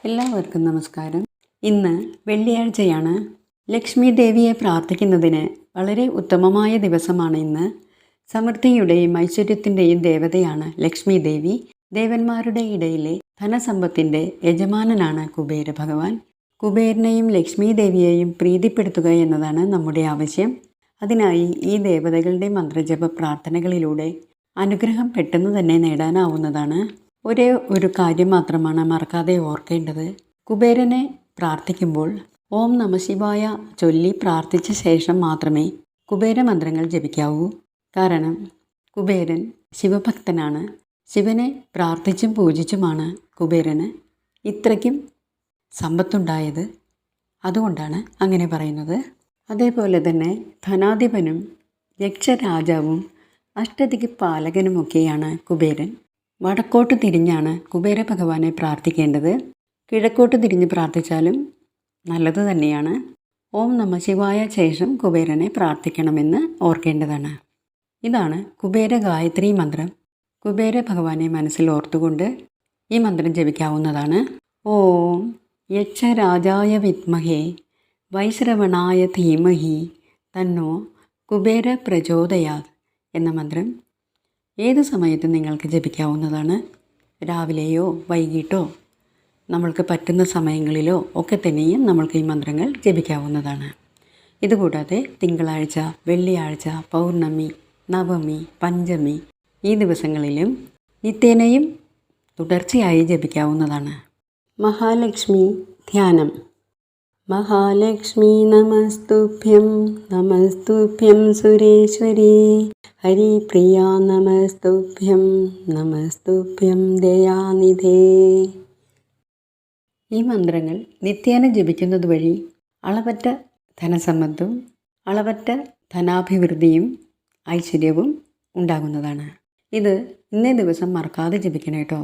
എല്ലാവർക്കും നമസ്കാരം. ഇന്ന് വെള്ളിയാഴ്ചയാണ്. ലക്ഷ്മി ദേവിയെ പ്രാർത്ഥിക്കുന്നതിന് വളരെ ഉത്തമമായ ദിവസമാണ് ഇന്ന്. സമൃദ്ധിയുടെയും ഐശ്വര്യത്തിൻ്റെയും ദേവതയാണ് ലക്ഷ്മി ദേവി. ദേവന്മാരുടെ ഇടയിലെ ധനസമ്പത്തിൻ്റെ യജമാനനാണ് കുബേര ഭഗവാൻ. കുബേരനെയും ലക്ഷ്മി ദേവിയെയും പ്രീതിപ്പെടുത്തുക എന്നതാണ് നമ്മുടെ ആവശ്യം. അതിനായി ഈ ദേവതകളുടെ മന്ത്രജപ പ്രാർത്ഥനകളിലൂടെ അനുഗ്രഹം പെട്ടെന്ന് തന്നെ നേടാനാവുന്നതാണ്. ഒരേ ഒരു കാര്യം മാത്രമാണ് മറക്കാതെ ഓർക്കേണ്ടത്. കുബേരനെ പ്രാർത്ഥിക്കുമ്പോൾ ഓം നമഃശിവായ ചൊല്ലി പ്രാർത്ഥിച്ച ശേഷം മാത്രമേ കുബേര മന്ത്രങ്ങൾ ജപിക്കാവൂ. കാരണം കുബേരൻ ശിവഭക്തനാണ്. ശിവനെ പ്രാർത്ഥിച്ചും പൂജിച്ചുമാണ് കുബേരന് ഇത്രയ്ക്കും സമ്പത്തുണ്ടായത്. അതുകൊണ്ടാണ് അങ്ങനെ പറയുന്നത്. അതേപോലെ തന്നെ ധനാധിപനും യക്ഷരാജാവും അഷ്ടദിക്പാലകനുമൊക്കെയാണ് കുബേരൻ. വടക്കോട്ട് തിരിഞ്ഞാണ് കുബേര ഭഗവാനെ പ്രാർത്ഥിക്കേണ്ടത്. കിഴക്കോട്ട് തിരിഞ്ഞ് പ്രാർത്ഥിച്ചാലും നല്ലത് തന്നെയാണ്. ഓം നമഃശിവായ ശേഷം കുബേരനെ പ്രാർത്ഥിക്കണമെന്ന് ഓർക്കേണ്ടതാണ്. ഇതാണ് കുബേര ഗായത്രി മന്ത്രം. കുബേര ഭഗവാനെ മനസ്സിൽ ഓർത്തുകൊണ്ട് ഈ മന്ത്രം ജപിക്കാവുന്നതാണ്. ഓം യക്ഷരാജായ വിദ്മഹേ വൈശ്രവണായ ധീമഹി തന്നോ കുബേര പ്രചോദയാത് എന്ന മന്ത്രം ഏത് സമയത്തും നിങ്ങൾക്ക് ജപിക്കാവുന്നതാണ്. രാവിലെയോ വൈകിട്ടോ നമ്മൾക്ക് പറ്റുന്ന സമയങ്ങളിലോ ഒക്കെ തന്നെയും നമ്മൾക്ക് ഈ മന്ത്രങ്ങൾ ജപിക്കാവുന്നതാണ്. ഇതുകൂടാതെ തിങ്കളാഴ്ച, വെള്ളിയാഴ്ച, പൗർണമി, നവമി, പഞ്ചമി ഈ ദിവസങ്ങളിലും നിത്യേനയും തുടർച്ചയായി ജപിക്കാവുന്നതാണ്. മഹാലക്ഷ്മി ധ്യാനം. മഹാലക്ഷ്മി നമസ്തുഭ്യം നമസ്തുഭ്യം സുരേശ്വരി ഹരിപ്രിയ നമസ്തുഭ്യം നമസ്തുഭ്യം ദയാനിധേ. ഈ മന്ത്രങ്ങൾ നിത്യേന ജപിക്കുന്നത് വഴി അളവറ്റ ധനസമ്പത്തും അളവറ്റ ധനാഭിവൃദ്ധിയും ഐശ്വര്യവും ഉണ്ടാകുന്നതാണ്. ഇത് ഇന്നേ ദിവസം മറക്കാതെ ജപിക്കണം കേട്ടോ.